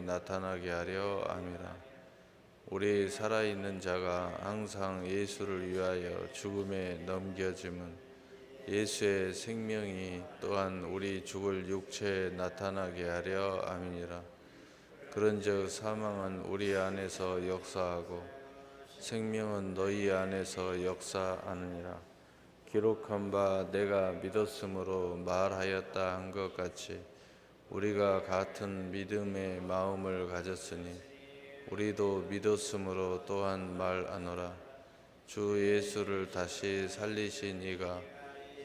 나타나게 하려 함이라. 우리 살아있는 자가 항상 예수를 위하여 죽음에 넘겨짐은 예수의 생명이 또한 우리 죽을 육체에 나타나게 하려 함이니라. 그런즉 사망은 우리 안에서 역사하고 생명은 너희 안에서 역사하느니라. 기록한 바 내가 믿었으므로 말하였다 한 것 같이 우리가 같은 믿음의 마음을 가졌으니 우리도 믿었으므로 또한 말하노라. 주 예수를 다시 살리신 이가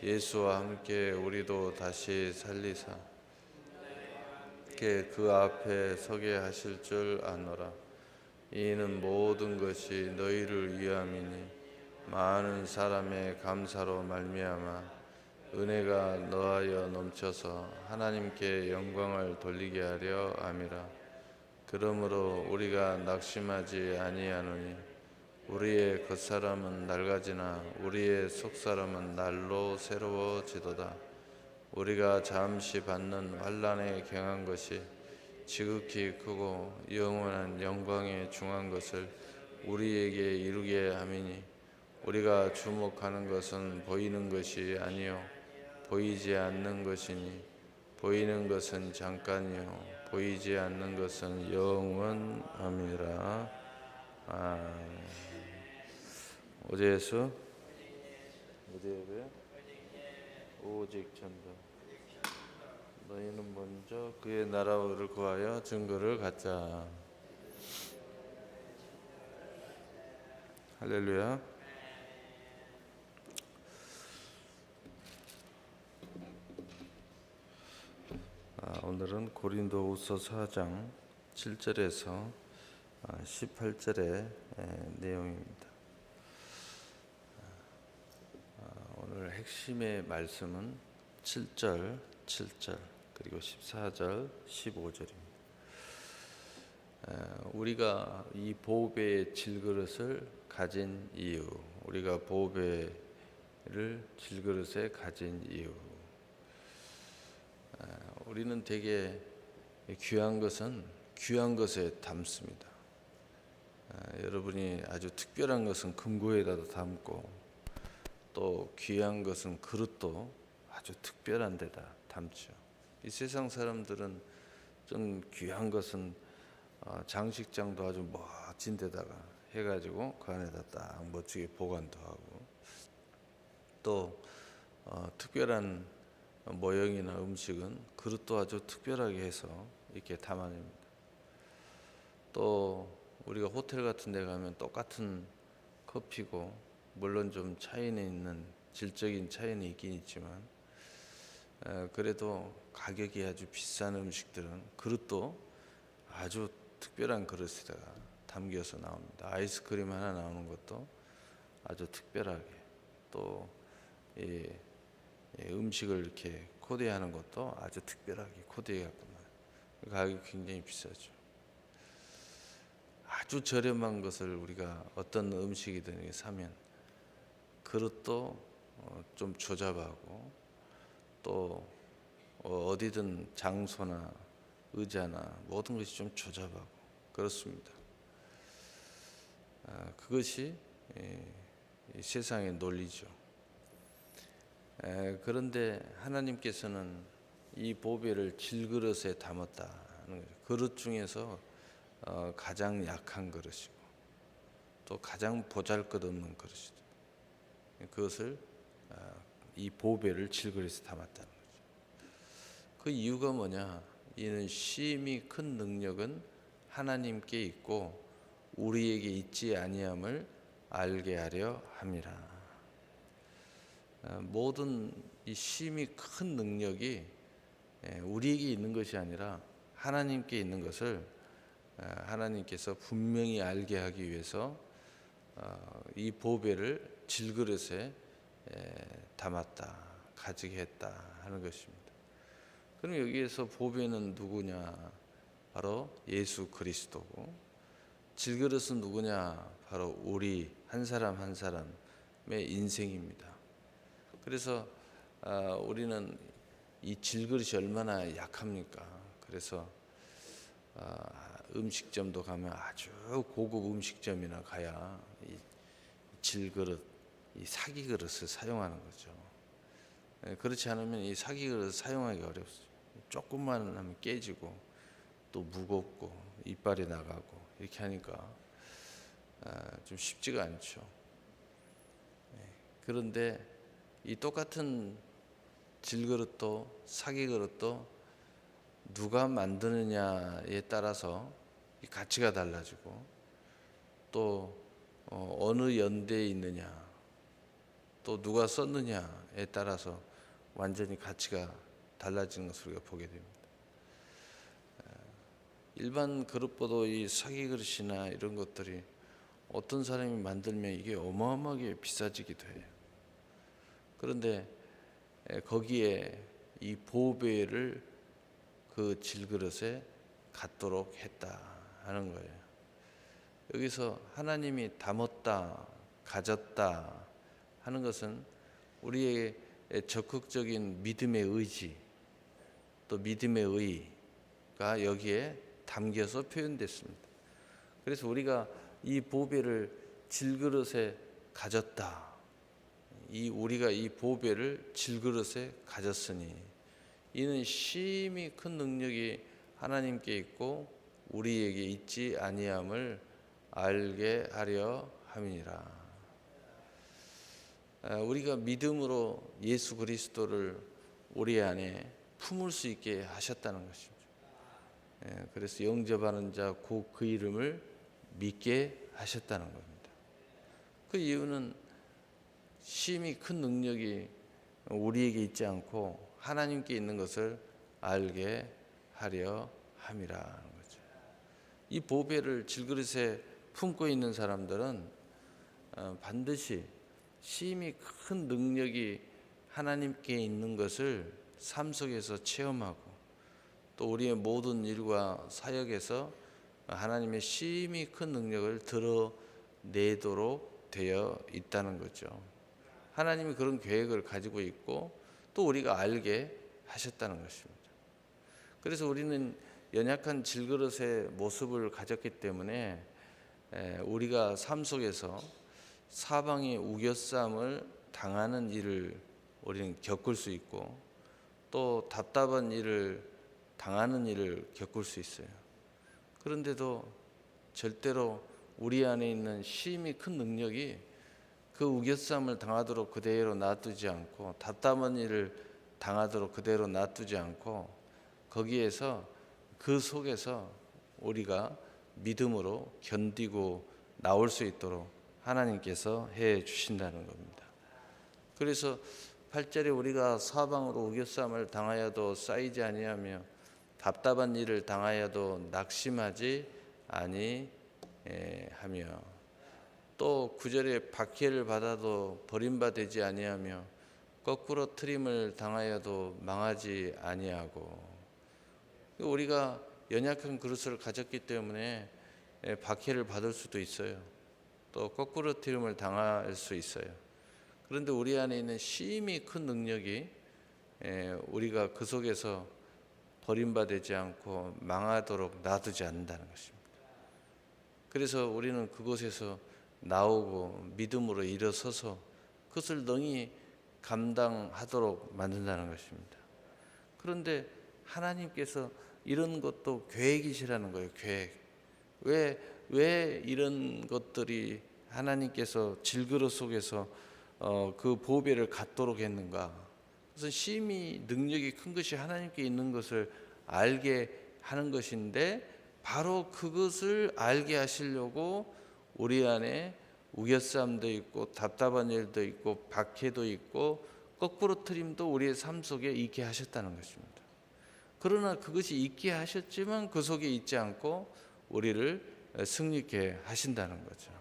예수와 함께 우리도 다시 살리사 그 앞에 서게 하실 줄 아노라. 이는 모든 것이 너희를 위함이니 많은 사람의 감사로 말미암아 은혜가 너하여 넘쳐서 하나님께 영광을 돌리게 하려 함이라. 그러므로 우리가 낙심하지 아니하노니 우리의 겉사람은 낡아지나 우리의 속사람은 날로 새로워지도다. 우리가 잠시 받는 환난에 경한 것이 지극히 크고 영원한 영광에 중한 것을 우리에게 이루게 함이니 우리가 주목하는 것은 보이는 것이 아니요 보이지 않는 것이니 보이는 것은 잠깐이요 보이지 않는 것은 영원함이라. 어제 예수 어제 예배 오직 전도 너희는 먼저 그의 나라를 구하여 증거를 갖자. 할렐루야. 오늘은 고린도후서 4장 7절에서 18절의 내용입니다. 오늘 핵심의 말씀은 7절, 7절 그리고 14절, 15절입니다. 우리가 이 보배의 질그릇을 가진 이유, 우리가 보배를 질그릇에 가진 이유. 우리는 되게 귀한 것은 귀한 것에 담습니다. 여러분이 아주 특별한 것은 금고에다 담고 또 귀한 것은 그릇도 아주 특별한 데다 담죠. 이 세상 사람들은 좀 귀한 것은 장식장도 아주 멋진 데다가 해가지고 그 안에다 딱 멋지게 보관도 하고 또 특별한 모형이나 음식은 그릇도 아주 특별하게 해서 이렇게 담아냅니다. 또 우리가 호텔 같은 데 가면 똑같은 커피고 물론 좀 차이는 있는 질적인 차이는 있긴 있지만 그래도 가격이 아주 비싼 음식들은 그릇도 아주 특별한 그릇에다가 담겨서 나옵니다. 아이스크림 하나 나오는 것도 아주 특별하게 또 음식을 이렇게 코디하는 것도 아주 특별하게 코디해갖고만 가격이 굉장히 비싸죠. 아주 저렴한 것을 우리가 어떤 음식이든 사면 그릇도 좀 조잡하고 또 어디든 장소나 의자나 모든 것이 좀 조잡하고 그렇습니다. 그것이 이 세상의 논리죠. 그런데 하나님께서는 이 보배를 질그릇에 담았다는 거죠. 그릇 중에서 가장 약한 그릇이고 또 가장 보잘것없는 그릇이죠. 그것을 이 보배를 질그릇에 담았다는 거죠. 그 이유가 뭐냐? 이는 심히 큰 능력은 하나님께 있고 우리에게 있지 아니함을 알게 하려 함이라. 모든 이 심히 큰 능력이 우리에게 있는 것이 아니라 하나님께 있는 것을 하나님께서 분명히 알게 하기 위해서 이 보배를 질그릇에 담았다, 가지게 했다 하는 것입니다. 그럼 여기에서 보배는 누구냐? 바로 예수 그리스도고, 질그릇은 누구냐? 바로 우리 한 사람 한 사람의 인생입니다. 그래서 우리는 이 질그릇이 얼마나 약합니까? 그래서 음식점도 가면 아주 고급 음식점이나 가야 이 질그릇, 이 사기 그릇을 사용하는 거죠. 그렇지 않으면 이 사기 그릇을 사용하기 어렵습니다. 조금만 하면 깨지고 또 무겁고 이빨이 나가고 이렇게 하니까 좀 쉽지가 않죠. 그런데 이 똑같은 질그릇도 사기 그릇도 누가 만드느냐에 따라서 이 가치가 달라지고 또 어느 연대에 있느냐 또 누가 썼느냐에 따라서 완전히 가치가 달라지는 것을 우리가 보게 됩니다. 일반 그릇보다 이 사기 그릇이나 이런 것들이 어떤 사람이 만들면 이게 어마어마하게 비싸지기도 해요. 그런데 거기에 이 보배를 그 질그릇에 갖도록 했다 하는 거예요. 여기서 하나님이 담았다, 가졌다 하는 것은 우리의 적극적인 믿음의 의지 또 믿음의 의가 여기에 담겨서 표현됐습니다. 그래서 우리가 이 보배를 질그릇에 가졌다. 우리가 이 보배를 질그릇에 가졌으니 이는 심히 큰 능력이 하나님께 있고 우리에게 있지 아니함을 알게 하려 함이니라. 우리가 믿음으로 예수 그리스도를 우리 안에 품을 수 있게 하셨다는 것입니다. 그래서 영접하는 자 곧 그 이름을 믿게 하셨다는 겁니다. 그 이유는 심히 큰 능력이 우리에게 있지 않고 하나님께 있는 것을 알게 하려 함이라는 거죠. 이 보배를 질그릇에 품고 있는 사람들은 반드시 심히 큰 능력이 하나님께 있는 것을 삶 속에서 체험하고 또 우리의 모든 일과 사역에서 하나님의 심히 큰 능력을 드러내도록 되어 있다는 거죠. 하나님이 그런 계획을 가지고 있고 또 우리가 알게 하셨다는 것입니다. 그래서 우리는 연약한 질그릇의 모습을 가졌기 때문에 우리가 삶 속에서 사방의 우겨쌈을 당하는 일을 우리는 겪을 수 있고 또 답답한 일을 당하는 일을 겪을 수 있어요. 그런데도 절대로 우리 안에 있는 심히 큰 능력이 그 우겨쌈을 당하도록 그대로 놔두지 않고 답답한 일을 당하도록 그대로 놔두지 않고 거기에서 그 속에서 우리가 믿음으로 견디고 나올 수 있도록 하나님께서 해 주신다는 겁니다. 그래서 8절에 우리가 사방으로 우겨쌈을 당하여도 쌓이지 아니하며 답답한 일을 당하여도 낙심하지 아니하며 또 9절에 박해를 받아도 버림받지 아니하며 거꾸로 트림을 당하여도 망하지 아니하고 우리가 연약한 그릇을 가졌기 때문에 박해를 받을 수도 있어요. 또 거꾸로 트림을 당할 수 있어요. 그런데 우리 안에 있는 심히 큰 능력이 우리가 그 속에서 버림받지 않고 망하도록 놔두지 않는다는 것입니다. 그래서 우리는 그곳에서 나오고 믿음으로 일어서서 그것을 능히 감당하도록 만든다는 것입니다. 그런데 하나님께서 이런 것도 계획이시라는 거예요. 계획. 왜 이런 것들이 하나님께서 질그릇 속에서 그 보배를 갖도록 했는가? 그것은 심히 능력이 큰 것이 하나님께 있는 것을 알게 하는 것인데 바로 그것을 알게 하시려고 우리 안에 우겨쌈도 있고 답답한 일도 있고 박해도 있고 거꾸로 트림도 우리의 삶 속에 있게 하셨다는 것입니다. 그러나 그것이 있게 하셨지만 그 속에 있지 않고 우리를 승리케 하신다는 거죠.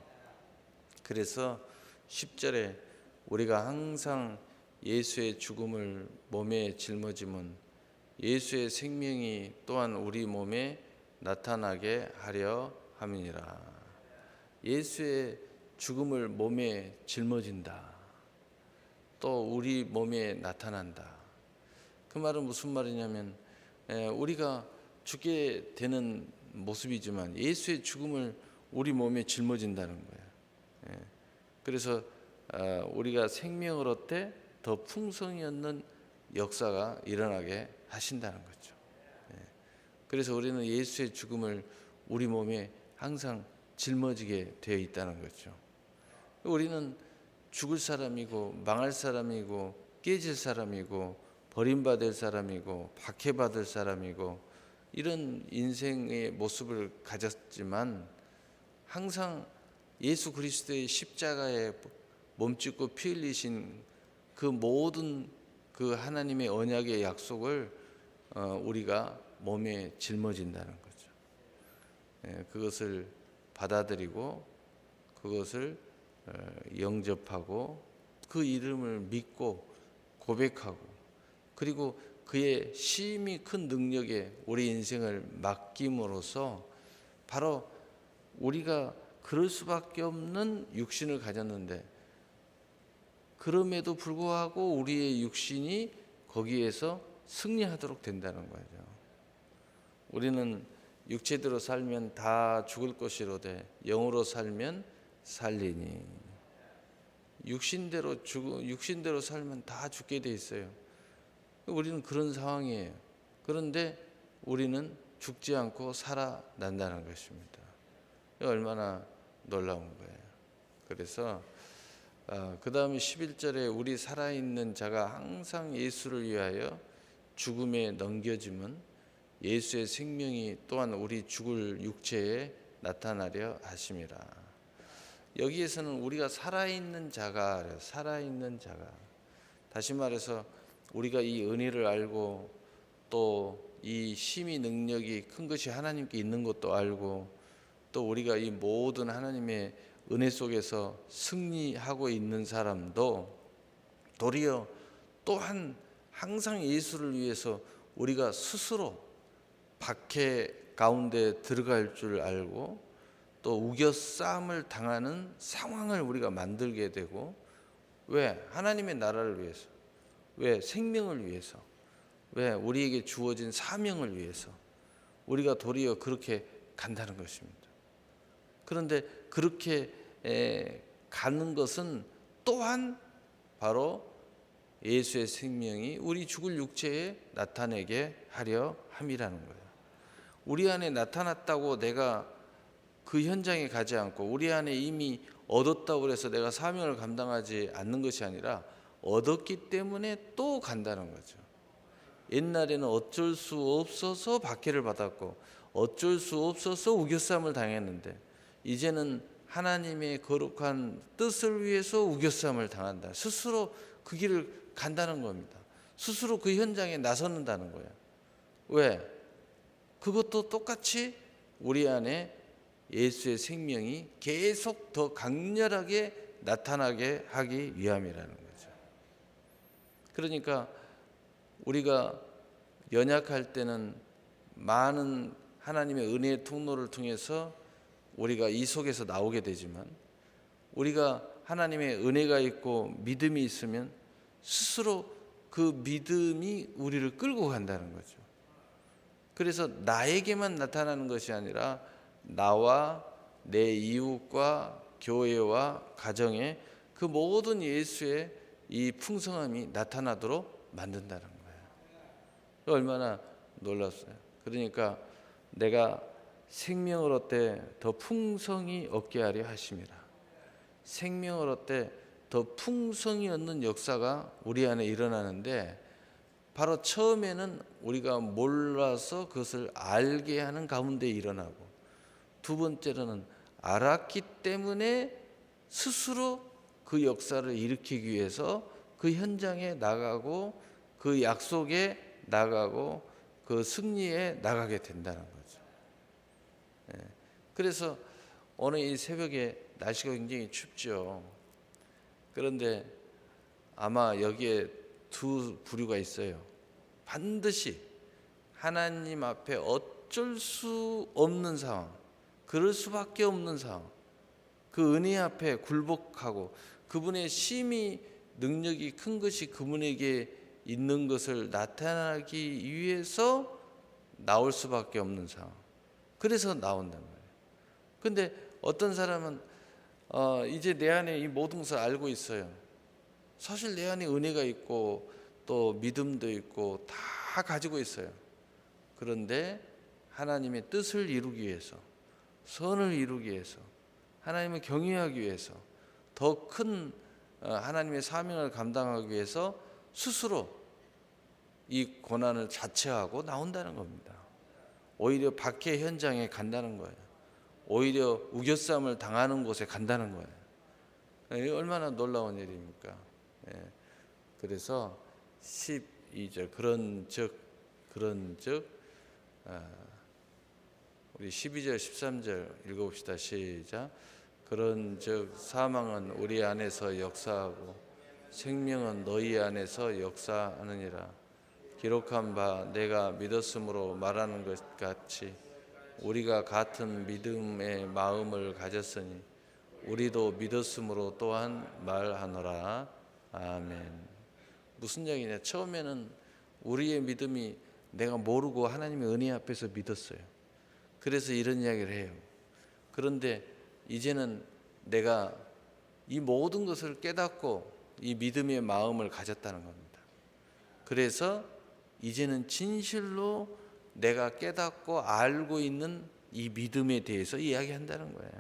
그래서 10절에 우리가 항상 예수의 죽음을 몸에 짊어짐은 예수의 생명이 또한 우리 몸에 나타나게 하려 함이니라. 예수의 죽음을 몸에 짊어진다. 또 우리 몸에 나타난다. 그 말은 무슨 말이냐면 우리가 죽게 되는 모습이지만 예수의 죽음을 우리 몸에 짊어진다는 거예요. 예. 그래서 우리가 생명을 얻되 더 풍성히 얻는 역사가 일어나게 하신다는 거죠. 예. 그래서 우리는 예수의 죽음을 우리 몸에 항상 짊어지게 되어 있다는 거죠. 우리는 죽을 사람이고 망할 사람이고 깨질 사람이고 버림받을 사람이고 박해받을 사람이고 이런 인생의 모습을 가졌지만 항상 예수 그리스도의 십자가에 몸짓고 피 흘리신 그 모든 그 하나님의 언약의 약속을 우리가 몸에 짊어진다는 거죠. 그것을 받아들이고 그것을 영접하고 그 이름을 믿고 고백하고 그리고 그의 심히 큰 능력에 우리 인생을 맡김으로써 바로 우리가 그럴 수밖에 없는 육신을 가졌는데 그럼에도 불구하고 우리의 육신이 거기에서 승리하도록 된다는 거죠. 우리는 육체대로 살면 다 죽을 것이로되 영으로 살면 살리니. 육신대로 살면 다 죽게 돼 있어요. 우리는 그런 상황이에요. 그런데 우리는 죽지 않고 살아난다는 것입니다. 얼마나 놀라운 거예요. 그래서 그 다음에 11절에 우리 살아있는 자가 항상 예수를 위하여 죽음에 넘겨짐은 예수의 생명이 또한 우리 죽을 육체에 나타나려 하심이라. 여기에서는 우리가 살아있는 자가 다시 말해서 우리가 이 은혜를 알고 또 이 심히 능력이 큰 것이 하나님께 있는 것도 알고 또 우리가 이 모든 하나님의 은혜 속에서 승리하고 있는 사람도 도리어 또한 항상 예수를 위해서 우리가 스스로 박해 가운데 들어갈 줄 알고 또 우겨싸움을 당하는 상황을 우리가 만들게 되고 왜? 하나님의 나라를 위해서 왜? 생명을 위해서 왜? 우리에게 주어진 사명을 위해서 우리가 도리어 그렇게 간다는 것입니다. 그런데 그렇게 가는 것은 또한 바로 예수의 생명이 우리 죽을 육체에 나타내게 하려 함이라는 거예요. 우리 안에 나타났다고 내가 그 현장에 가지 않고 우리 안에 이미 얻었다고 해서 내가 사명을 감당하지 않는 것이 아니라 얻었기 때문에 또 간다는 거죠. 옛날에는 어쩔 수 없어서 박해를 받았고 어쩔 수 없어서 우겨싸움을 당했는데 이제는 하나님의 거룩한 뜻을 위해서 우겨싸움을 당한다. 스스로 그 길을 간다는 겁니다. 스스로 그 현장에 나서는다는 거예요. 왜? 그것도 똑같이 우리 안에 예수의 생명이 계속 더 강렬하게 나타나게 하기 위함이라는 거죠. 그러니까 우리가 연약할 때는 많은 하나님의 은혜의 통로를 통해서 우리가 이 속에서 나오게 되지만 우리가 하나님의 은혜가 있고 믿음이 있으면 스스로 그 믿음이 우리를 끌고 간다는 거죠. 그래서 나에게만 나타나는 것이 아니라 나와 내 이웃과 교회와 가정에 그 모든 예수의 이 풍성함이 나타나도록 만든다는 거예요. 얼마나 놀랐어요. 그러니까 내가 생명을 얻되 더 풍성히 얻게 하려 하심이라. 생명을 얻되 더 풍성히 얻는 역사가 우리 안에 일어나는데 바로 처음에는 우리가 몰라서 그것을 알게 하는 가운데 일어나고 두 번째로는 알았기 때문에 스스로 그 역사를 일으키기 위해서 그 현장에 나가고 그 약속에 나가고 그 승리에 나가게 된다는 거죠. 그래서 오늘 이 새벽에 날씨가 굉장히 춥죠. 그런데 아마 여기에 두 부류가 있어요. 반드시 하나님 앞에 어쩔 수 없는 상황, 그럴 수밖에 없는 상황, 그 은혜 앞에 굴복하고 그분의 심히 능력이 큰 것이 그분에게 있는 것을 나타나기 위해서 나올 수밖에 없는 상황, 그래서 나온다는 거예요. 근데 어떤 사람은 이제 내 안에 이 모든 것을 알고 있어요. 사실 내 안에 은혜가 있고 또 믿음도 있고 다 가지고 있어요. 그런데 하나님의 뜻을 이루기 위해서, 선을 이루기 위해서, 하나님을 경외하기 위해서, 더 큰 하나님의 사명을 감당하기 위해서 스스로 이 고난을 자처하고 나온다는 겁니다. 오히려 박해 현장에 간다는 거예요. 오히려 우겨싸움을 당하는 곳에 간다는 거예요. 얼마나 놀라운 일입니까? 예. 그래서 12절 그런즉 우리 12절 13절 읽어봅시다. 시작. 그런즉 사망은 우리 안에서 역사하고 생명은 너희 안에서 역사하느니라. 기록한 바 내가 믿었으므로 말하는 것 같이 우리가 같은 믿음의 마음을 가졌으니 우리도 믿었으므로 또한 말하노라. 아멘. 무슨 얘기냐? 처음에는 우리의 믿음이 내가 모르고 하나님의 은혜 앞에서 믿었어요. 그래서 이런 이야기를 해요. 그런데 이제는 내가 이 모든 것을 깨닫고 이 믿음의 마음을 가졌다는 겁니다. 그래서 이제는 진실로 내가 깨닫고 알고 있는 이 믿음에 대해서 이야기한다는 거예요.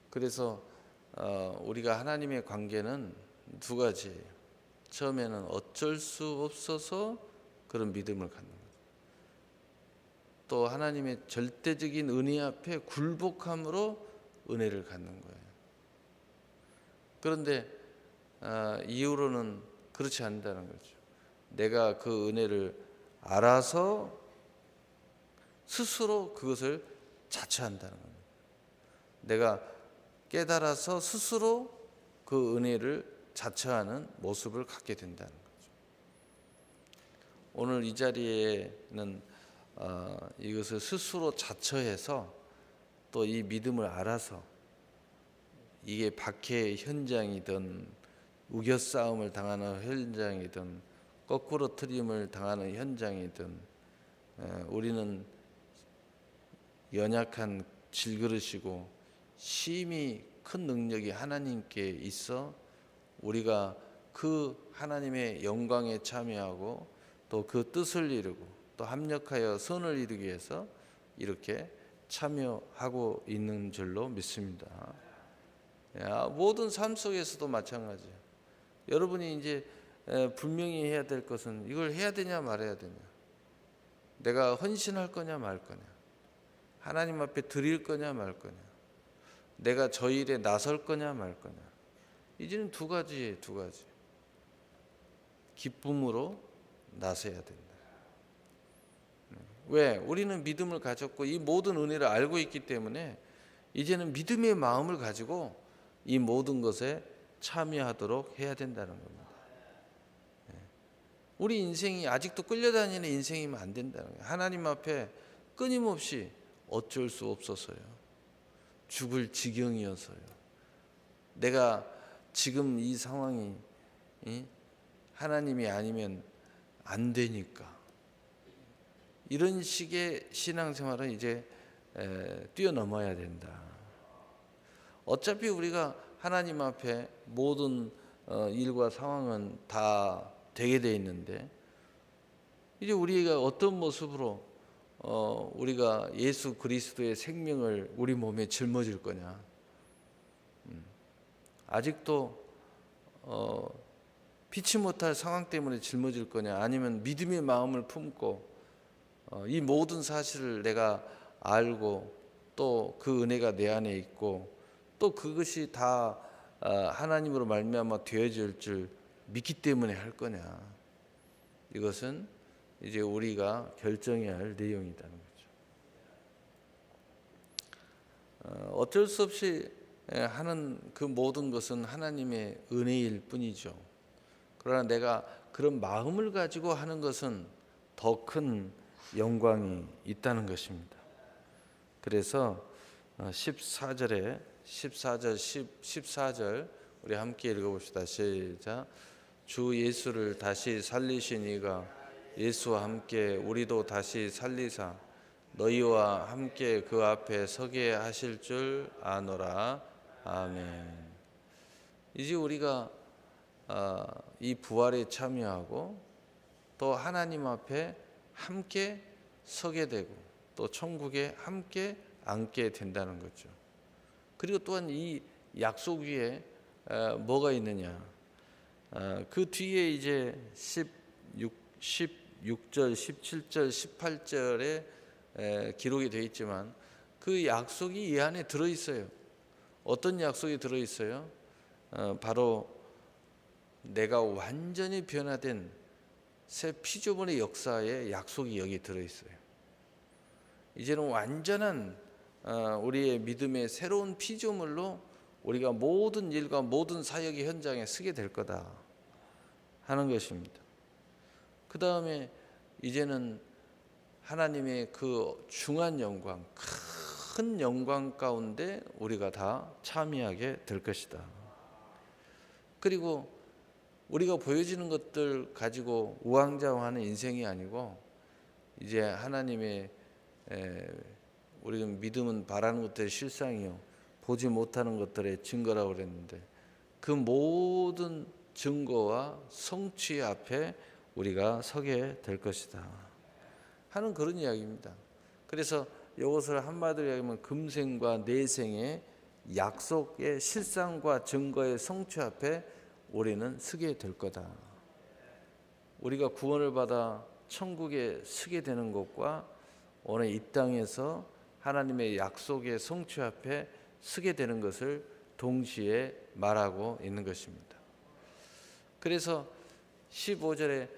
그래서 우리가 하나님의 관계는 두 가지예요. 처음에는 어쩔 수 없어서 그런 믿음을 갖는 거예요. 또 하나님의 절대적인 은혜 앞에 굴복함으로 은혜를 갖는 거예요. 그런데 이후로는 그렇지 않다는 거죠. 내가 그 은혜를 알아서 스스로 그것을 자처한다는 겁니다. 내가 깨달아서 스스로 그 은혜를 자처하는 모습을 갖게 된다는 거죠. 오늘 이 자리에는 이것을 스스로 자처해서 또 이 믿음을 알아서 이게 박해 현장이든 우겨싸움을 당하는 현장이든 거꾸로 트림을 당하는 현장이든 우리는 연약한 질그릇이고 심히 큰 능력이 하나님께 있어 우리가 그 하나님의 영광에 참여하고 또 그 뜻을 이루고 또 합력하여 선을 이루기 위해서 이렇게 참여하고 있는 줄로 믿습니다. 모든 삶 속에서도 마찬가지예요. 여러분이 이제 분명히 해야 될 것은 이걸 해야 되냐 말아야 되냐, 내가 헌신할 거냐 말 거냐, 하나님 앞에 드릴 거냐 말 거냐, 내가 저 일에 나설 거냐 말 거냐. 이제는 두 가지예요. 두 가지. 기쁨으로 나서야 된다. 왜? 우리는 믿음을 가졌고 이 모든 은혜를 알고 있기 때문에 이제는 믿음의 마음을 가지고 이 모든 것에 참여하도록 해야 된다는 겁니다. 우리 인생이 아직도 끌려다니는 인생이면 안 된다는 거예요. 하나님 앞에 끊임없이 어쩔 수 없어서요, 죽을 지경이어서요, 내가 지금 이 상황이 하나님이 아니면 안 되니까, 이런 식의 신앙생활은 이제 뛰어넘어야 된다. 어차피 우리가 하나님 앞에 모든 일과 상황은 다 되게 돼 있는데 이제 우리가 어떤 모습으로 우리가 예수 그리스도의 생명을 우리 몸에 짊어질 거냐. 아직도 피치 못할 상황 때문에 짊어질 거냐, 아니면 믿음의 마음을 품고 이 모든 사실을 내가 알고 또 그 은혜가 내 안에 있고 또 그것이 다 하나님으로 말미암아 되어질 줄 믿기 때문에 할 거냐. 이것은 이제 우리가 결정해야 할 내용이라는 거죠. 어쩔 수 없이 하는 그 모든 것은 하나님의 은혜일 뿐이죠. 그러나 내가 그런 마음을 가지고 하는 것은 더 큰 영광이 있다는 것입니다. 그래서 14절 우리 함께 읽어봅시다. 시작. 주 예수를 다시 살리신 이가 예수와 함께 우리도 다시 살리사 너희와 함께 그 앞에 서게 하실 줄 아노라. 아멘. 이제 우리가 이 부활에 참여하고 또 하나님 앞에 함께 서게 되고 또 천국에 함께 앉게 된다는 거죠. 그리고 또한 이 약속 위에 뭐가 있느냐? 그 뒤에 이제 16절, 17절, 18절에 기록이 되어 있지만 그 약속이 이 안에 들어 있어요. 어떤 약속이 들어 있어요? 바로 내가 완전히 변화된 새 피조물의 역사의 약속이 여기 들어 있어요. 이제는 완전한 우리의 믿음의 새로운 피조물로 우리가 모든 일과 모든 사역의 현장에 서게 될 거다 하는 것입니다. 그 다음에 이제는 하나님의 그 중한 영광, 큰 영광 가운데 우리가 다 참여하게 될 것이다. 그리고 우리가 보여지는 것들 가지고 우왕좌왕하는 인생이 아니고 이제 하나님의 우리가 믿음은 바라는 것들의 실상이요 보지 못하는 것들의 증거라고 그랬는데 그 모든 증거와 성취 앞에 우리가 서게 될 것이다 하는 그런 이야기입니다. 그래서 이것을 한마디로 이야기하면 금생과 내생의 약속의 실상과 증거의 성취 앞에 우리는 서게 될 거다. 우리가 구원을 받아 천국에 서게 되는 것과 오늘 이 땅에서 하나님의 약속의 성취 앞에 서게 되는 것을 동시에 말하고 있는 것입니다. 그래서 15절에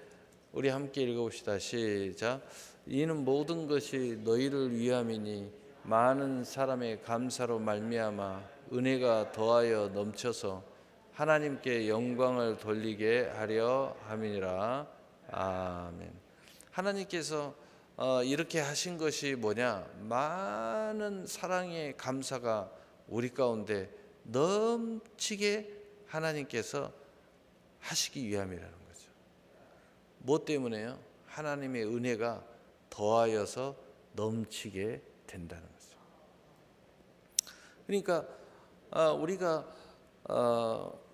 우리 함께 읽어봅시다. 시작. 이는 모든 것이 너희를 위함이니 많은 사람의 감사로 말미암아 은혜가 더하여 넘쳐서 하나님께 영광을 돌리게 하려 함이니라. 아멘. 하나님께서 이렇게 하신 것이 뭐냐? 많은 사랑의 감사가 우리 가운데 넘치게 하나님께서 하시기 위함이라는 거죠. 뭐 때문에요? 하나님의 은혜가 더하여서 넘치게 된다는 거죠. 그러니까 우리가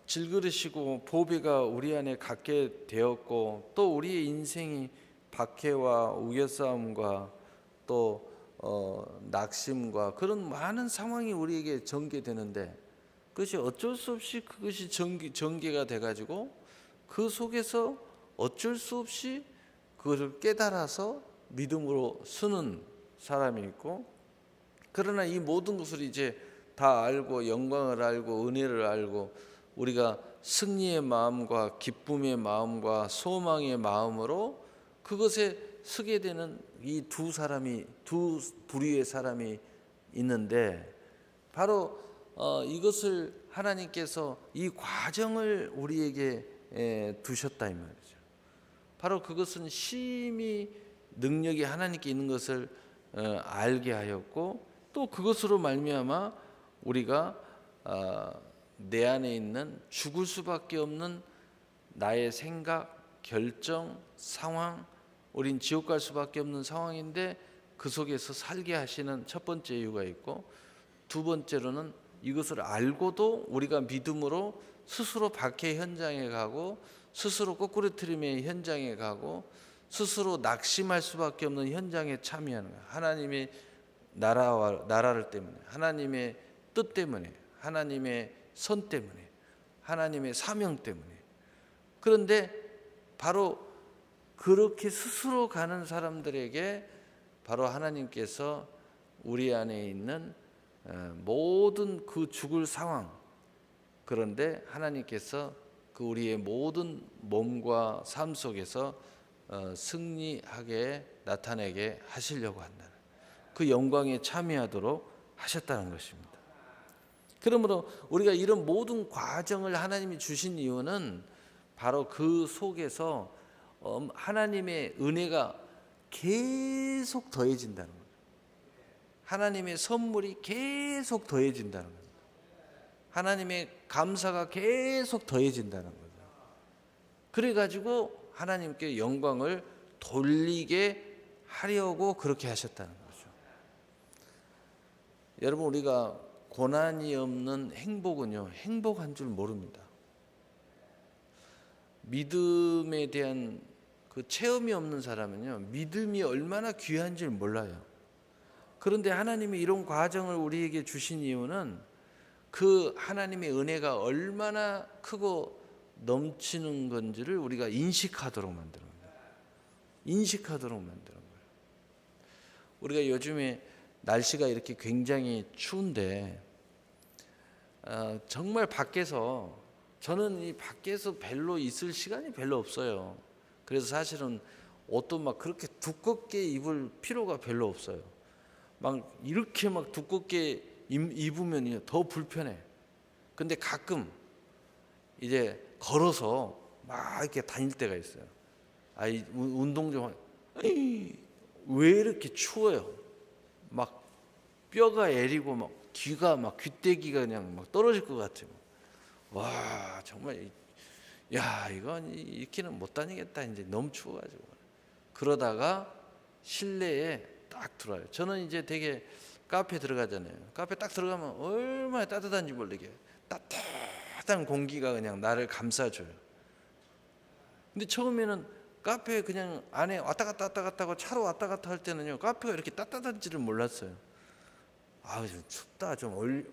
질그릇이고 보배가 우리 안에 갖게 되었고 또 우리의 인생이 박해와 우겨싸움과 또 낙심과 그런 많은 상황이 우리에게 전개되는데 그것이 어쩔 수 없이 그것이 전개가 돼가지고 그 속에서 어쩔 수 없이 그것을 깨달아서 믿음으로 서는 사람이 있고 그러나 이 모든 것을 이제 다 알고 영광을 알고 은혜를 알고 우리가 승리의 마음과 기쁨의 마음과 소망의 마음으로 그것에 서게 되는 이 두 부류의 사람이 있는데 바로 이것을 하나님께서 이 과정을 우리에게 두셨다 이 말이죠. 바로 그것은 심히 능력이 하나님께 있는 것을 알게 하였고 또 그것으로 말미암아 우리가 내 안에 있는 죽을 수밖에 없는 나의 생각, 결정, 상황, 우린 지옥 갈 수밖에 없는 상황인데 그 속에서 살게 하시는 첫 번째 이유가 있고 두 번째로는 이것을 알고도 우리가 믿음으로 스스로 박해 현장에 가고 스스로 거꾸로뜨림의 현장에 가고 스스로 낙심할 수밖에 없는 현장에 참여하는 거예요. 하나님의 나라를 때문에 하나님의 뜻 때문에 하나님의 선 때문에 하나님의 사명 때문에 그런데 바로 그렇게 스스로 가는 사람들에게 바로 하나님께서 우리 안에 있는 모든 그 죽을 상황 그런데 하나님께서 그 우리의 모든 몸과 삶 속에서 승리하게 나타내게 하시려고 한다는 그 영광에 참여하도록 하셨다는 것입니다. 그러므로 우리가 이런 모든 과정을 하나님이 주신 이유는 바로 그 속에서 하나님의 은혜가 계속 더해진다는 거죠. 하나님의 선물이 계속 더해진다는 거죠. 하나님의 감사가 계속 더해진다는 거죠. 그래가지고 하나님께 영광을 돌리게 하려고 그렇게 하셨다는 거죠. 여러분, 우리가 고난이 없는 행복은요, 행복한 줄 모릅니다. 믿음에 대한 그 체험이 없는 사람은요, 믿음이 얼마나 귀한 줄 몰라요. 그런데 하나님이 이런 과정을 우리에게 주신 이유는 그 하나님의 은혜가 얼마나 크고 넘치는 건지를 우리가 인식하도록 만드는 거예요. 인식하도록 만드는 거예요. 우리가 요즘에 날씨가 이렇게 굉장히 추운데 정말 밖에서, 저는 이 밖에서 별로 있을 시간이 별로 없어요. 그래서 사실은 옷도 막 그렇게 두껍게 입을 필요가 별로 없어요. 막 이렇게 막 두껍게 입으면 더 불편해. 근데 가끔 이제 걸어서 막 이렇게 다닐 때가 있어요. 운동 좀 왜 이렇게 추워요? 막 뼈가 애리고 막 귀가 막 귀때기가 그냥 막 떨어질 것 같아요. 와, 정말 이건 이렇게는 못 다니겠다. 이제 너무 추워가지고. 그러다가 실내에 딱 들어와요. 저는 이제 되게 카페 들어가잖아요. 카페 딱 들어가면 얼마나 따뜻한지 모르게 따뜻한 공기가 그냥 나를 감싸줘요. 근데 처음에는 카페 그냥 안에 왔다 갔다 하고 차로 왔다 갔다 할 때는요, 카페가 이렇게 따뜻한지를 몰랐어요. 좀 춥다, 좀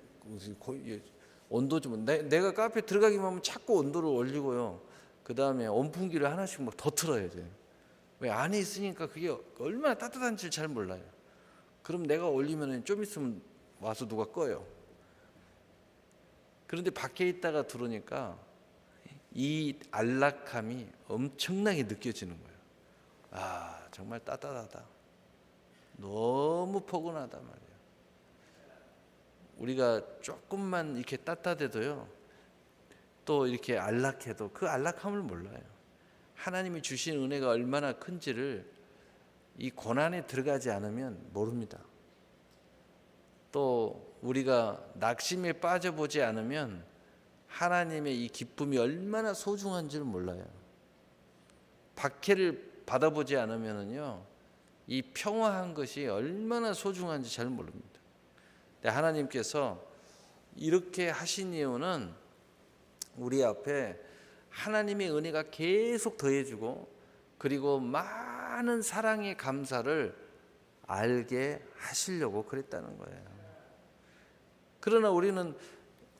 온도 좀, 내가 카페 들어가기만 하면 자꾸 온도를 올리고요. 그 다음에 온풍기를 하나씩 막 더 틀어야 돼요. 왜? 안에 있으니까 그게 얼마나 따뜻한지 잘 몰라요. 그럼 내가 올리면 좀 있으면 와서 누가 꺼요. 그런데 밖에 있다가 들어오니까 이 안락함이 엄청나게 느껴지는 거예요. 정말 따뜻하다. 너무 포근하단 말이에요. 우리가 조금만 이렇게 따뜻해도요, 또 이렇게 안락해도 그 안락함을 몰라요. 하나님이 주신 은혜가 얼마나 큰지를 이 고난에 들어가지 않으면 모릅니다. 또 우리가 낙심에 빠져보지 않으면 하나님의 이 기쁨이 얼마나 소중한지를 몰라요. 박해를 받아보지 않으면요, 이 평화한 것이 얼마나 소중한지 잘 모릅니다. 근데 하나님께서 이렇게 하신 이유는 우리 앞에 하나님의 은혜가 계속 더해지고, 그리고 많은 사랑의 감사를 알게 하시려고 그랬다는 거예요. 그러나 우리는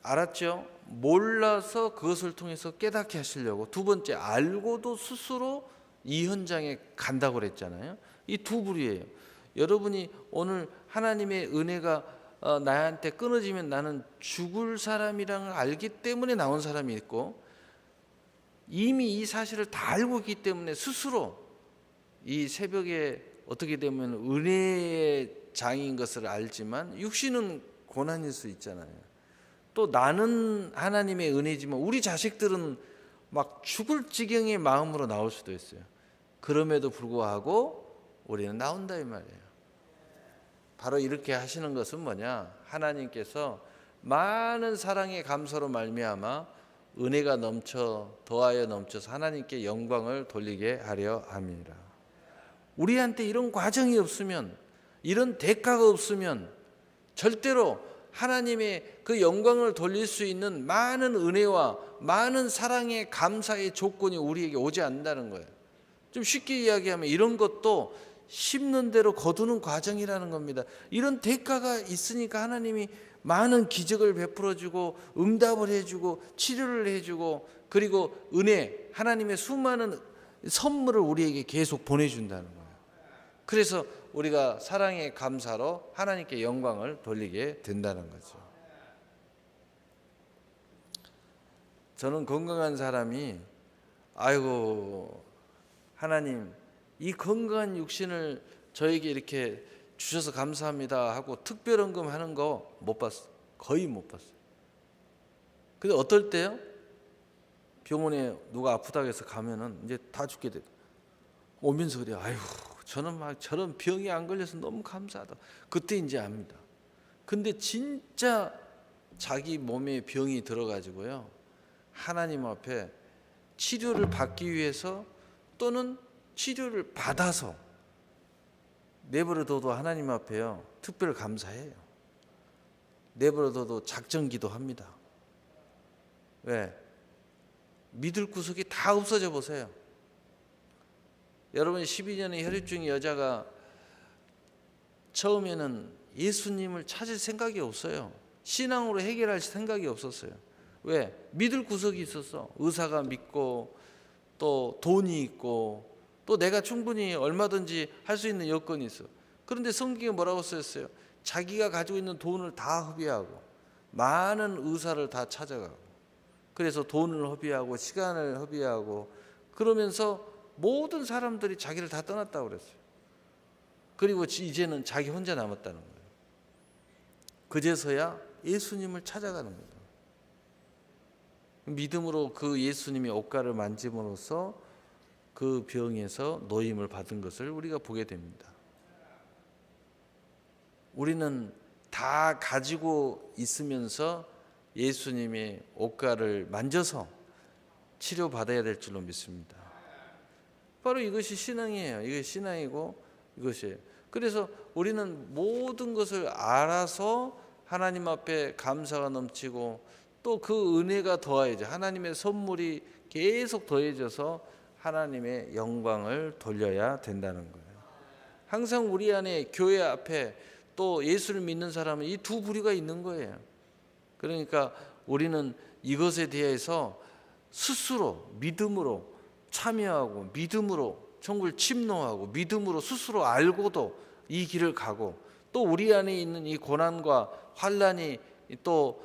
알았죠? 몰라서 그것을 통해서 깨닫게 하시려고. 두 번째, 알고도 스스로 이 현장에 간다고 그랬잖아요. 이 두 부류예요. 여러분이 오늘 하나님의 은혜가 나한테 끊어지면 나는 죽을 사람이라는 걸 알기 때문에 나온 사람이 있고, 이미 이 사실을 다 알고 있기 때문에 스스로 이 새벽에 어떻게 되면 은혜의 장인 것을 알지만 육신은 고난일 수 있잖아요. 또 나는 하나님의 은혜지만 우리 자식들은 막 죽을 지경의 마음으로 나올 수도 있어요. 그럼에도 불구하고 우리는 나온다 이 말이에요. 바로 이렇게 하시는 것은 뭐냐? 하나님께서 많은 사랑의 감사로 말미암아 은혜가 넘쳐 더하여 넘쳐서 하나님께 영광을 돌리게 하려 함이라. 우리한테 이런 과정이 없으면, 이런 대가가 없으면 절대로 하나님의 그 영광을 돌릴 수 있는 많은 은혜와 많은 사랑의 감사의 조건이 우리에게 오지 않는다는 거예요. 좀 쉽게 이야기하면 이런 것도 심는 대로 거두는 과정이라는 겁니다. 이런 대가가 있으니까 하나님이 많은 기적을 베풀어주고 응답을 해주고 치료를 해주고, 그리고 은혜, 하나님의 수많은 선물을 우리에게 계속 보내준다는 거예요. 그래서 우리가 사랑의 감사로 하나님께 영광을 돌리게 된다는 거죠. 저는 건강한 사람이 하나님, 이 건강한 육신을 저에게 이렇게 주셔서 감사합니다 하고 특별헌금 하는 거 못 봤어요. 거의 못 봤어요. 근데 어떨 때요? 병원에 누가 아프다고 해서 가면은 이제 다 죽게 돼. 오면서 그래요. 저는 막 저런 병이 안 걸려서 너무 감사하다. 그때 이제 압니다. 근데 진짜 자기 몸에 병이 들어가지고요, 하나님 앞에 치료를 받기 위해서 또는 치료를 받아서 내버려둬도 하나님 앞에요 특별 감사해요. 내버려둬도 작정 기도합니다. 왜? 믿을 구석이 다 없어져 보세요. 여러분 12년의 혈액중의 여자가 처음에는 예수님을 찾을 생각이 없어요. 신앙으로 해결할 생각이 없었어요. 왜? 믿을 구석이 있었어. 의사가 믿고 또 돈이 있고 또 내가 충분히 얼마든지 할 수 있는 여건이 있어. 그런데 성경에 뭐라고 쓰였어요? 자기가 가지고 있는 돈을 다 허비하고 많은 의사를 다 찾아가고 그래서 돈을 허비하고 시간을 허비하고 그러면서 모든 사람들이 자기를 다 떠났다고 그랬어요. 그리고 이제는 자기 혼자 남았다는 거예요. 그제서야 예수님을 찾아가는 거예요. 믿음으로 그 예수님의 옷가를 만짐으로써 그 병에서 노임을 받은 것을 우리가 보게 됩니다. 우리는 다 가지고 있으면서 예수님의 옷가를 만져서 치료받아야 될 줄로 믿습니다. 바로 이것이 신앙이에요. 이게 신앙이고 이것이에요. 그래서 우리는 모든 것을 알아서 하나님 앞에 감사가 넘치고 또 그 은혜가 더해져 하나님의 선물이 계속 더해져서 하나님의 영광을 돌려야 된다는 거예요. 항상 우리 안에 교회 앞에 또 예수를 믿는 사람은 이 두 부류가 있는 거예요. 그러니까 우리는 이것에 대해서 스스로 믿음으로 참여하고 믿음으로 천국을 침노하고 믿음으로 스스로 알고도 이 길을 가고 또 우리 안에 있는 이 고난과 환난이 또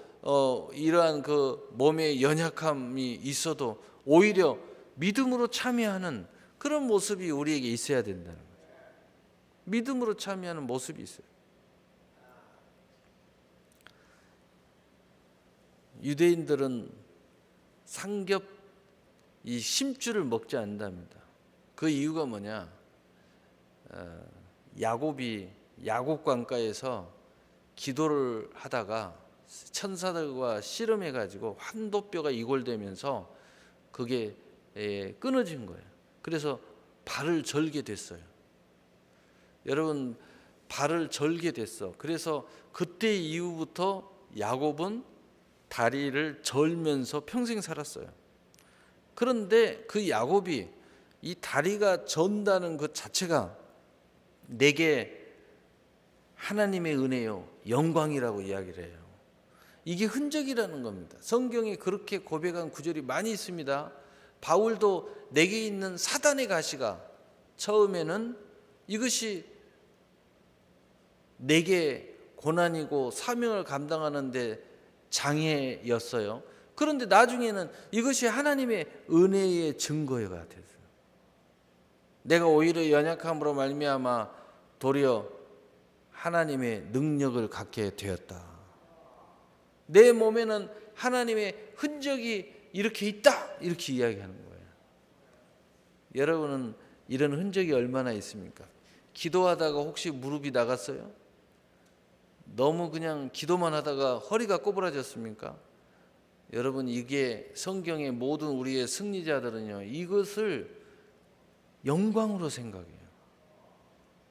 이러한 그 몸의 연약함이 있어도 오히려 믿음으로 참여하는 그런 모습이 우리에게 있어야 된다는 거죠. 믿음으로 참여하는 모습이 있어요. 유대인들은 삼겹 이 심줄을 먹지 않는답니다. 그 이유가 뭐냐? 야곱이 야곱강가에서 기도를 하다가 천사들과 씨름해 가지고 환도뼈가 이골되면서 그게 끊어진 거예요. 그래서 발을 절게 됐어요. 여러분 발을 절게 됐어. 그래서 그때 이후부터 야곱은 다리를 절면서 평생 살았어요. 그런데 그 야곱이 이 다리가 전다는 것 자체가 내게 하나님의 은혜요 영광이라고 이야기를 해요. 이게 흔적이라는 겁니다. 성경에 그렇게 고백한 구절이 많이 있습니다. 바울도 내게 있는 사단의 가시가 처음에는 이것이 내게 고난이고 사명을 감당하는데 장애였어요. 그런데 나중에는 이것이 하나님의 은혜의 증거가 됐어요. 내가 오히려 연약함으로 말미암아 도리어 하나님의 능력을 갖게 되었다. 내 몸에는 하나님의 흔적이 이렇게 있다. 이렇게 이야기하는 거예요. 여러분은 이런 흔적이 얼마나 있습니까? 기도하다가 혹시 무릎이 나갔어요? 너무 그냥 기도만 하다가 허리가 꼬부라졌습니까? 여러분 이게 성경의 모든 우리의 승리자들은요 이것을 영광으로 생각해요.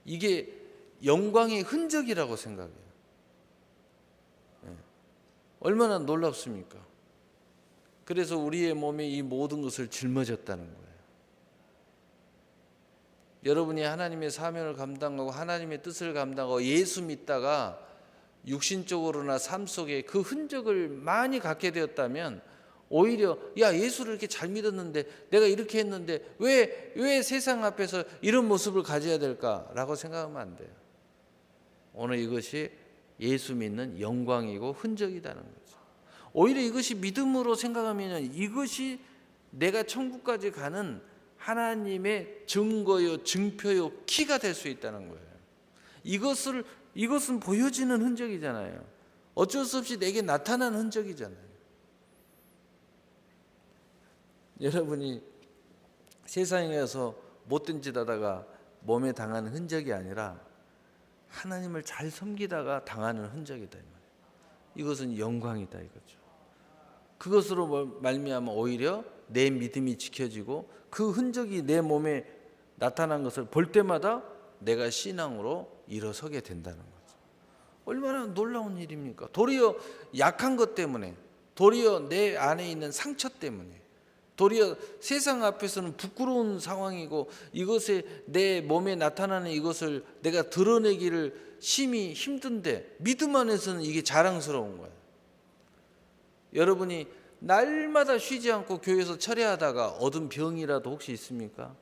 이게 영광의 흔적이라고 생각해요. 얼마나 놀랍습니까? 그래서 우리의 몸에 이 모든 것을 짊어졌다는 거예요. 여러분이 하나님의 사명을 감당하고 하나님의 뜻을 감당하고 예수 믿다가 육신적으로나 삶 속에 그 흔적을 많이 갖게 되었다면 오히려 야 예수를 이렇게 잘 믿었는데 내가 이렇게 했는데 왜 세상 앞에서 이런 모습을 가져야 될까라고 생각하면 안 돼요. 오늘 이것이 예수 믿는 영광이고 흔적이라는 거죠. 오히려 이것이 믿음으로 생각하면 이것이 내가 천국까지 가는 하나님의 증거요 증표요 키가 될 수 있다는 거예요. 이것은 보여지는 흔적이잖아요. 어쩔 수 없이 내게 나타나는 흔적이잖아요. 여러분이 세상에 가서 못된 짓 하다가 몸에 당하는 흔적이 아니라 하나님을 잘 섬기다가 당하는 흔적이다. 이것은 영광이다 이거죠. 그것으로 말미암아 오히려 내 믿음이 지켜지고 그 흔적이 내 몸에 나타난 것을 볼 때마다 내가 신앙으로 일어서게 된다는 거죠. 얼마나 놀라운 일입니까? 도리어 약한 것 때문에, 도리어 내 안에 있는 상처 때문에, 도리어 세상 앞에서는 부끄러운 상황이고 이것에 내 몸에 나타나는 이것을 내가 드러내기를 심히 힘든데 믿음 안에서는 이게 자랑스러운 거예요. 여러분이 날마다 쉬지 않고 교회에서 철회하다가 얻은 병이라도 혹시 있습니까?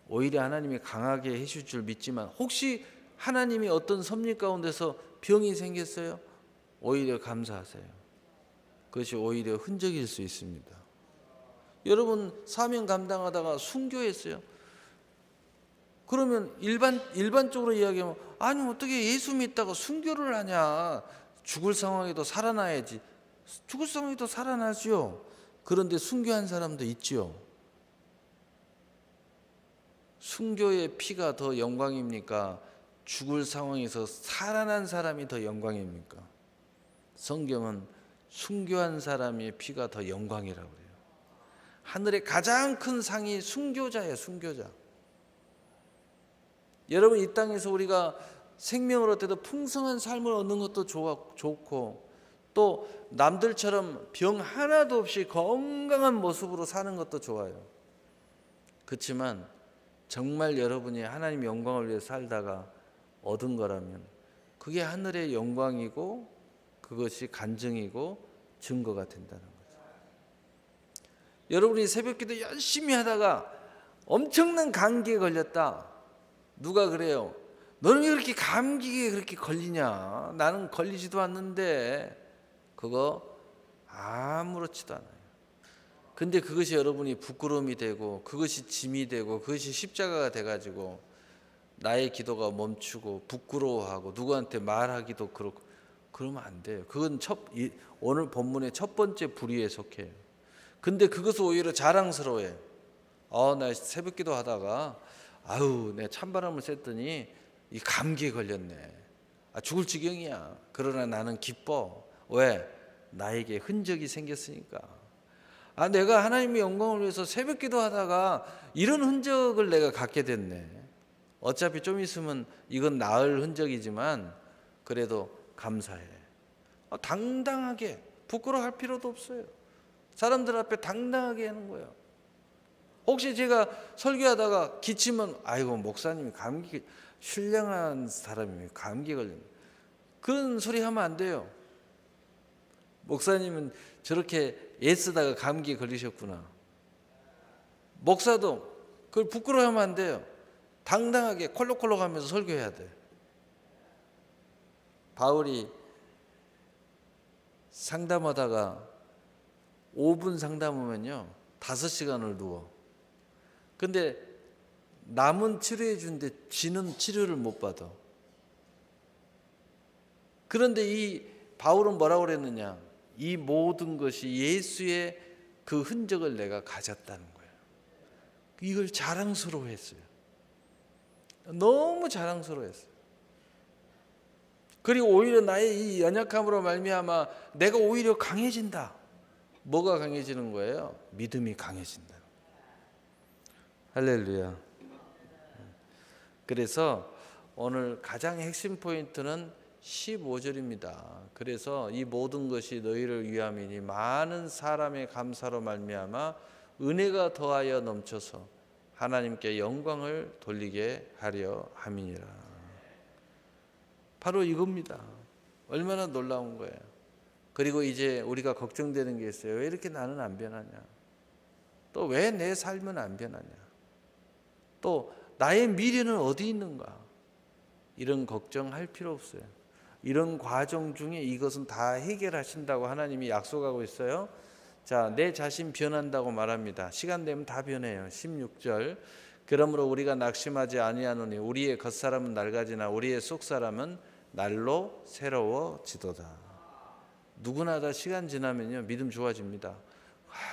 오히려 하나님이 강하게 해줄 줄 믿지만 혹시 하나님이 어떤 섭리 가운데서 병이 생겼어요? 오히려 감사하세요. 그것이 오히려 흔적일 수 있습니다. 여러분 사명 감당하다가 순교했어요. 그러면 일반적으로 이야기하면 아니 어떻게 예수 믿다가 순교를 하냐. 죽을 상황에도 살아나야지. 죽을 상황에도 살아나죠. 그런데 순교한 사람도 있죠. 순교의 피가 더 영광입니까? 죽을 상황에서 살아난 사람이 더 영광입니까? 성경은 순교한 사람의 피가 더 영광이라고 해요. 하늘의 가장 큰 상이 순교자예요. 순교자. 여러분 이 땅에서 우리가 생명을 얻어도 풍성한 삶을 얻는 것도 좋고 또 남들처럼 병 하나도 없이 건강한 모습으로 사는 것도 좋아요. 그렇지만 정말 여러분이 하나님 영광을 위해 살다가 얻은 거라면 그게 하늘의 영광이고 그것이 간증이고 증거가 된다는 거죠. 여러분이 새벽기도 열심히 하다가 엄청난 감기에 걸렸다. 누가 그래요? 너는 왜 그렇게 감기에 그렇게 걸리냐? 나는 걸리지도 않는데. 그거 아무렇지도 않아요. 근데 그것이 여러분이 부끄러움이 되고 그것이 짐이 되고 그것이 십자가가 돼가지고 나의 기도가 멈추고 부끄러워하고 누구한테 말하기도 그렇고 그러면 안 돼요. 그건 오늘 본문의 첫 번째 불의에 속해요. 근데 그것을 오히려 자랑스러워해요. 나 새벽기도 하다가 내 찬바람을 쐈더니 이 감기에 걸렸네. 죽을 지경이야. 그러나 나는 기뻐. 왜? 나에게 흔적이 생겼으니까. 내가 하나님의 영광을 위해서 새벽기도 하다가 이런 흔적을 내가 갖게 됐네. 어차피 좀 있으면 이건 나을 흔적이지만 그래도 감사해. 당당하게 부끄러워할 필요도 없어요. 사람들 앞에 당당하게 하는 거예요. 혹시 제가 설교하다가 기침은 아이고 목사님이 감기 신령한 사람이 감기 걸린 그런 소리 하면 안 돼요. 목사님은 저렇게 애쓰다가 감기에 걸리셨구나. 목사도 그걸 부끄러워하면 안 돼요. 당당하게 콜록콜록 하면서 설교해야 돼. 바울이 상담하다가 5분 상담하면요 5시간을 누워. 근데 남은 치료해 주는데 지는 치료를 못 받아. 그런데 이 바울은 뭐라고 그랬느냐? 이 모든 것이 예수의 그 흔적을 내가 가졌다는 거예요. 이걸 자랑스러워했어요. 너무 자랑스러워했어요. 그리고 오히려 나의 이 연약함으로 말미암아 내가 오히려 강해진다. 뭐가 강해지는 거예요? 믿음이 강해진다. 할렐루야. 그래서 오늘 가장 핵심 포인트는 15절입니다. 그래서 이 모든 것이 너희를 위함이니 많은 사람의 감사로 말미암아 은혜가 더하여 넘쳐서 하나님께 영광을 돌리게 하려 함이니라. 바로 이겁니다. 얼마나 놀라운 거예요. 그리고 이제 우리가 걱정되는 게 있어요. 왜 이렇게 나는 안 변하냐? 또 왜 내 삶은 안 변하냐? 또 나의 미래는 어디 있는가? 이런 걱정할 필요 없어요. 이런 과정 중에 이것은 다 해결하신다고 하나님이 약속하고 있어요. 자, 내 자신 변한다고 말합니다. 시간 되면 다 변해요. 16절. 그러므로 우리가 낙심하지 아니하노니 우리의 겉사람은 낡아지나 우리의 속사람은 날로 새로워지도다. 누구나 다 시간 지나면요 믿음 좋아집니다.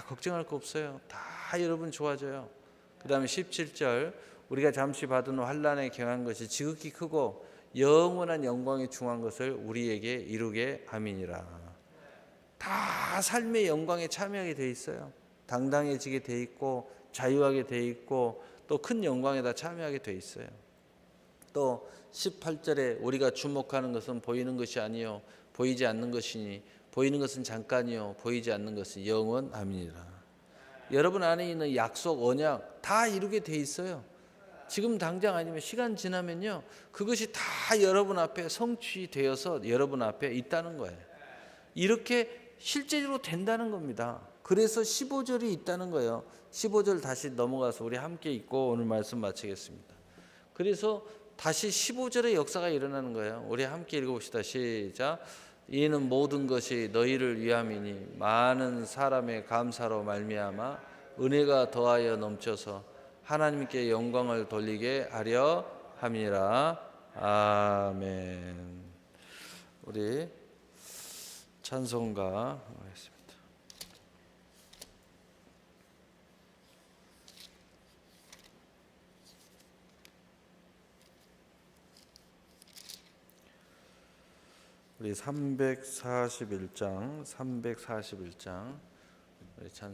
걱정할 거 없어요. 다 여러분 좋아져요. 그 다음에 17절. 우리가 잠시 받은 환난에 경한 것이 지극히 크고 영원한 영광에 중한 것을 우리에게 이루게 함이니라. 다 삶의 영광에 참여하게 돼 있어요. 당당해지게 돼 있고 자유하게 돼 있고 또 큰 영광에 다 참여하게 돼 있어요. 또 18절에 우리가 주목하는 것은 보이는 것이 아니요 보이지 않는 것이니 보이는 것은 잠깐이요 보이지 않는 것은 영원함이니라. 여러분 안에 있는 약속, 언약 다 이루게 돼 있어요. 지금 당장 아니면 시간 지나면요 그것이 다 여러분 앞에 성취되어서 여러분 앞에 있다는 거예요. 이렇게 실제로 된다는 겁니다. 그래서 15절이 있다는 거예요. 15절 다시 넘어가서 우리 함께 읽고 오늘 말씀 마치겠습니다. 그래서 다시 15절의 역사가 일어나는 거예요. 우리 함께 읽어봅시다. 시작. 이는 모든 것이 너희를 위함이니 많은 사람의 감사로 말미암아 은혜가 더하여 넘쳐서 하나님께 영광을 돌리게 하려 함이라. 아멘. 우리 찬송가 하겠습니다. 우리 341장 우리 찬송